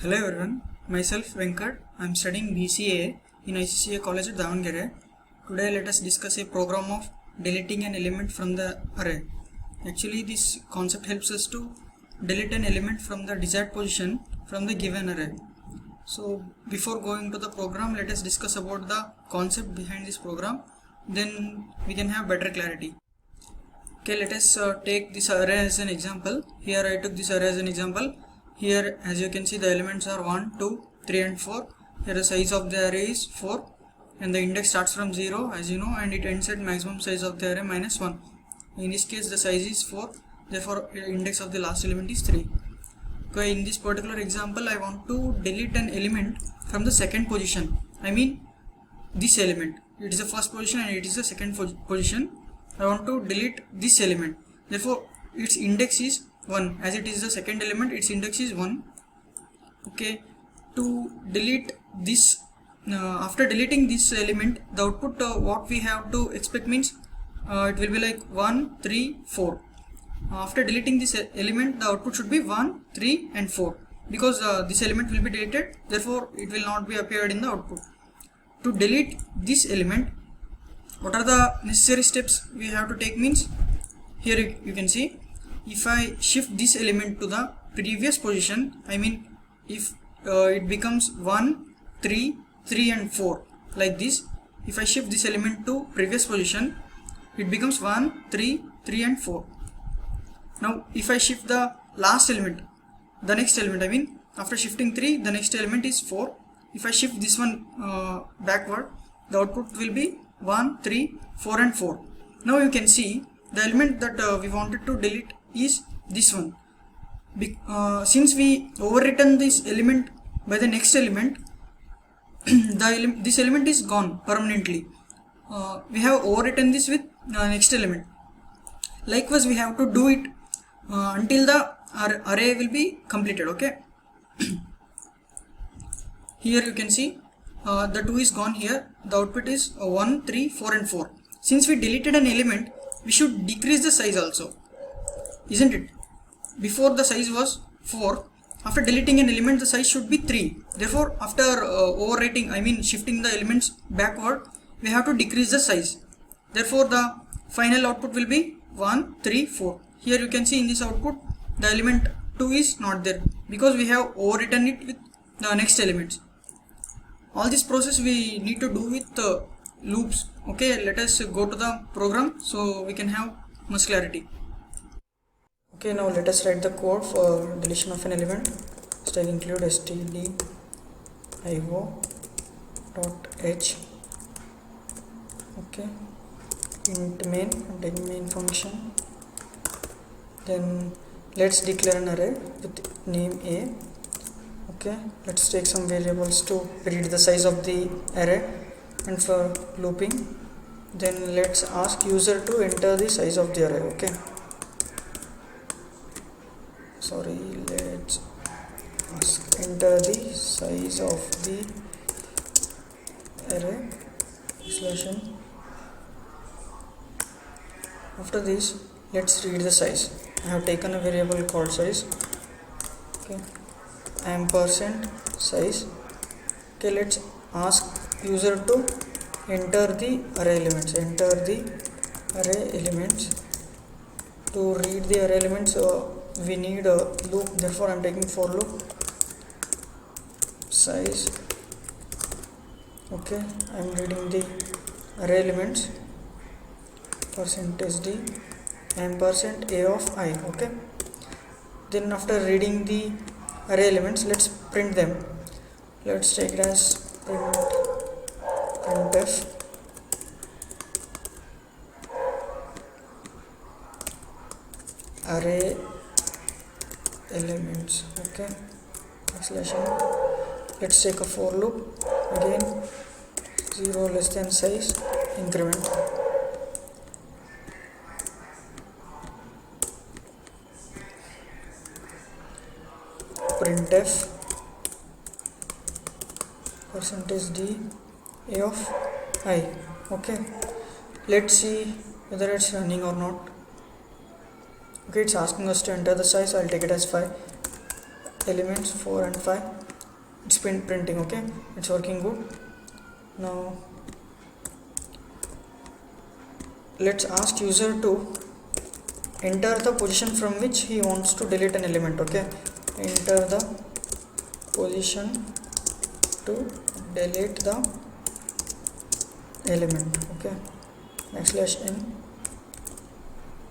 Hello everyone, myself Venkat. I am studying BCA in ICCA College at Davangere. Today let us discuss a program of deleting an element from the array. Actually this concept helps us to delete an element from the desired position from the given array. So before going to the program, let us discuss about the concept behind this program, then we can have better clarity. Okay, let us take this array as an example. Here I took this array as an example. Here as you can see the elements are 1, 2, 3 and 4. Here the size of the array is 4 and the index starts from 0 as you know, and it ends at maximum size of the array minus 1. In this case the size is 4, therefore index of the last element is 3. Okay, in this particular example I want to delete an element from the second position. I mean this element. It is the first position and it is the second position. I want to delete this element. Therefore its index is 1. As it is the second element, its index is 1. Okay, to delete this, after deleting this element, the output what we have to expect means it will be like 1, 3, 4. After deleting this element, the output should be 1, 3 and 4 because this element will be deleted, therefore it will not be appeared in the output. To delete this element, what are the necessary steps we have to take means, here you can see, if I shift this element to the previous position, I mean if it becomes 1, 3, 3 and 4 like this, if I shift this element to previous position, it becomes 1, 3, 3 and 4. Now if I shift the last element, the next element, I mean after shifting 3, the next element is 4. If I shift this one backward, the output will be 1, 3, 4 and 4. Now you can see the element that we wanted to delete is this one. Since we overwritten this element by the next element, this element is gone permanently. We have overwritten this with next element. Likewise we have to do it until the array will be completed. Okay. Here you can see the 2 is gone here. The output is 1, 3, 4 and 4. Since we deleted an element, we should decrease the size also, isn't it? Before the size was 4, after deleting an element the size should be 3. Therefore after overwriting, I mean shifting the elements backward, we have to decrease the size. Therefore the final output will be 1, 3, 4. Here you can see in this output the element 2 is not there because we have overwritten it with the next elements. All this process we need to do with loops. Okay, let us go to the program so we can have much clarity. Okay, now let us write the code for deletion of an element. Style include stdio.h. Okay, int main, I'm taking main function. Then let's declare an array with name a. Okay, let's take some variables to read the size of the array, and for looping, then let's ask user to enter the size of the array. Okay, sorry, let's ask enter the size of the array /n. After this, let's read the size. I have taken a variable called size. Okay, ampersand size. Okay, let's ask user to enter the array elements. Enter the array elements. To read the array elements, we need a loop. Therefore, I am taking for loop size. Okay, I am reading the array elements. %d ampersand a of I. Okay. Then after reading the array elements, let's print them. Let's take it as printf array elements. Okay, /n. Let's take a for loop again, 0 less than size, increment. Printf %d a of I. Okay, let's see whether it's running or not. Okay, it's asking us to enter the size. I'll take it as 5 elements, 4 and 5. it's printing. Okay, it's working good. Now let's ask user to enter the position from which he wants to delete an element. Okay, enter the position to delete the element. Okay, \n.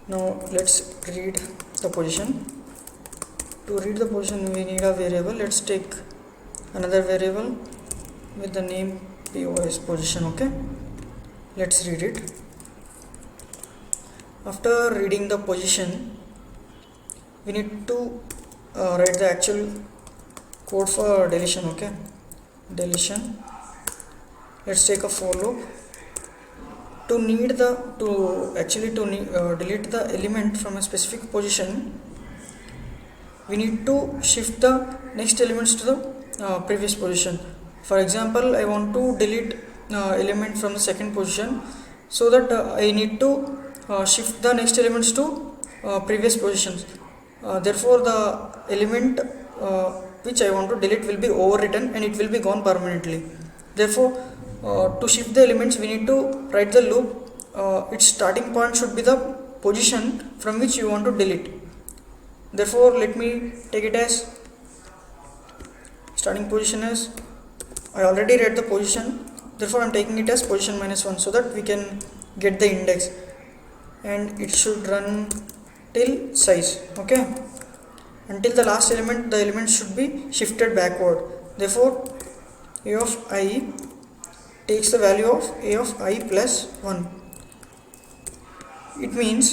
Now let's read the position. To read the position we need a variable. Let's take another variable with the name pos position. Okay, let's read it. After reading the position we need to write the actual code for deletion. Okay, deletion. Let's take a for loop. To delete the element from a specific position, we need to shift the next elements to the previous position. For example, I want to delete element from the second position, so that I need to shift the next elements to previous positions. Therefore the element which I want to delete will be overwritten and it will be gone permanently. Therefore to shift the elements we need to write the loop. Its starting point should be the position from which you want to delete. Therefore let me take it as starting position as I already read the position, therefore I am taking it as position -1 so that we can get the index, and it should run till size. Okay, until the last element the element should be shifted backward. Therefore a of I takes the value of a of I plus 1. It means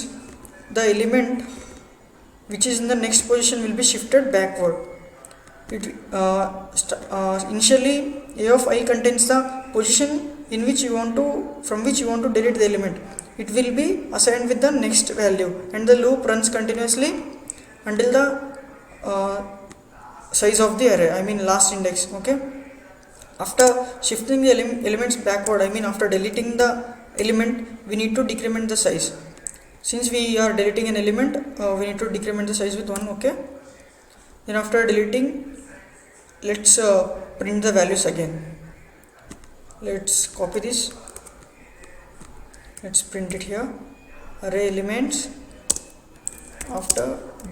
the element which is in the next position will be shifted backward. Initially a of I contains the position in which from which you want to delete the element. It will be assigned with the next value, and the loop runs continuously until the size of the array, I mean last index. Okay, after shifting the elements backward, I mean after deleting the element, we need to decrement the size. Since we are deleting an element, we need to decrement the size with 1. Okay, then after deleting, let's print the values again. Let's copy this, let's print it here. Array elements after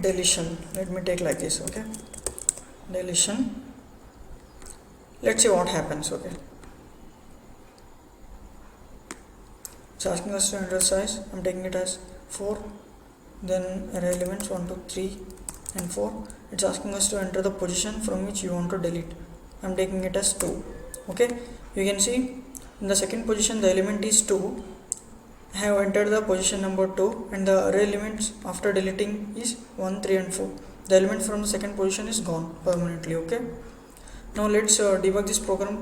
deletion, let me take like this. Okay, deletion. Let's see what happens. Okay, it's asking us to enter size. I'm taking it as 4. Then array elements 1, 2, 3 and 4. It's asking us to enter the position from which you want to delete. I'm taking it as 2. Okay, you can see in the second position the element is 2. I have entered the position number 2, and the array elements after deleting is 1, 3 and 4. The element from the second position is gone permanently. Okay, now let's debug this program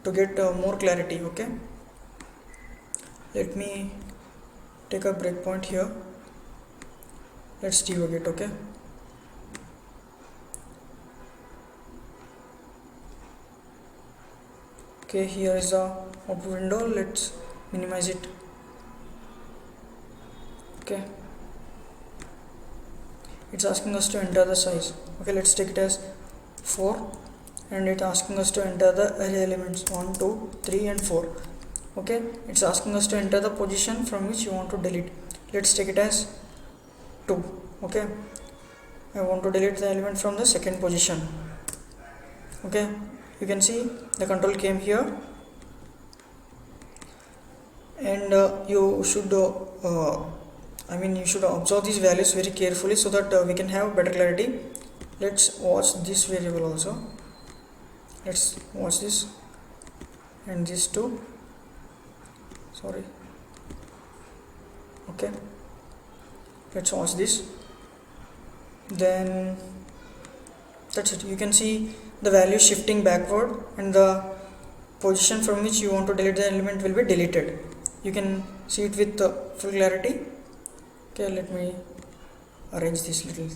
to get more clarity. Okay, let me take a breakpoint here. Let's debug it. Okay, okay, here is the output window. Let's minimize it. Okay, it's asking us to enter the size. Okay, let's take it as 4, and it's asking us to enter the array elements 1, 2, 3 and 4. Okay, it's asking us to enter the position from which you want to delete. Let's take it as 2. Okay, I want to delete the element from the second position. Okay, you can see the control came here, and you should you should observe these values very carefully so that we can have better clarity. Let's watch this variable also. Let's watch this and this too. Sorry. Okay, let's watch this. Then that's it. You can see the value shifting backward, and the position from which you want to delete the element will be deleted. You can see it with full clarity. Okay, let me arrange this little.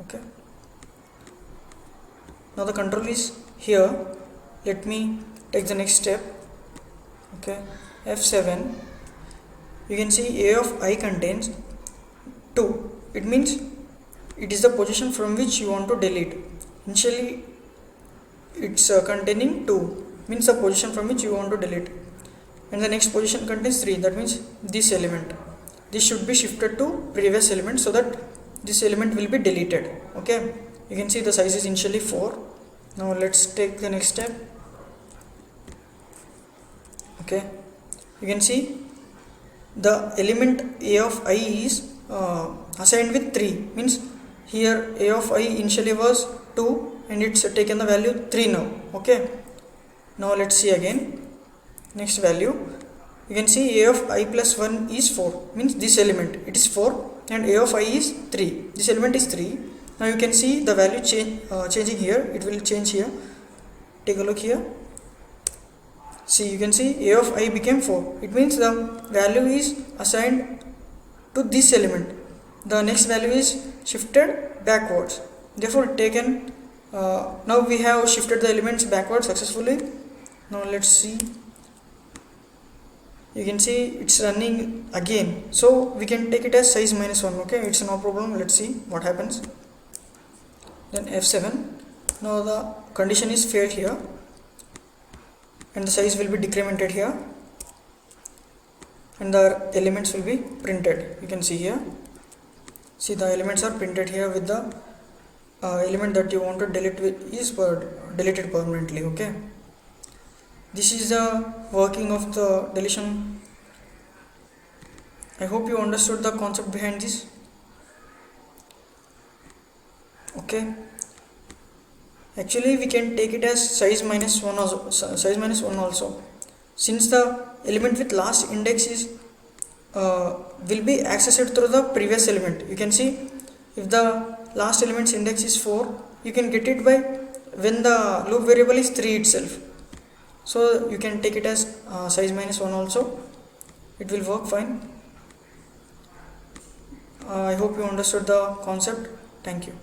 Okay, now the control is here. Let me take the next step. Okay, F7. You can see a of I contains 2. It means it is the position from which you want to delete. Initially it's containing 2, means the position from which you want to delete, and the next position contains 3, that means this element. This should be shifted to previous element so that this element will be deleted. Okay, you can see the size is initially 4. Now let's take the next step. Okay, you can see the element a of I is assigned with 3, means here a of I initially was 2 and it's taken the value 3 now. Okay, now let's see again next value. You can see a of I plus 1 is 4, means this element it is 4 and a of I is 3, this element is 3. Now you can see the value changing here, it will change here. Take a look here. See, you can see a of I became 4, it means the value is assigned to this element, the next value is shifted backwards, therefore taken. Now we have shifted the elements backwards successfully. Now let's see, you can see it's running again, so we can take it as size minus 1. Okay, it's no problem. Let's see what happens. Then F7. Now the condition is failed here and the size will be decremented here and the elements will be printed. You can see here, see the elements are printed here with the element that you want to delete with is deleted permanently. Okay, this is the working of the deletion. I hope you understood the concept behind this. Okay, actually we can take it as size minus 1 also, since the element with last index is will be accessed through the previous element. You can see if the last element's index is 4, you can get it by when the loop variable is 3 itself, so you can take it as size minus 1 also, it will work fine. I hope you understood the concept. Thank you.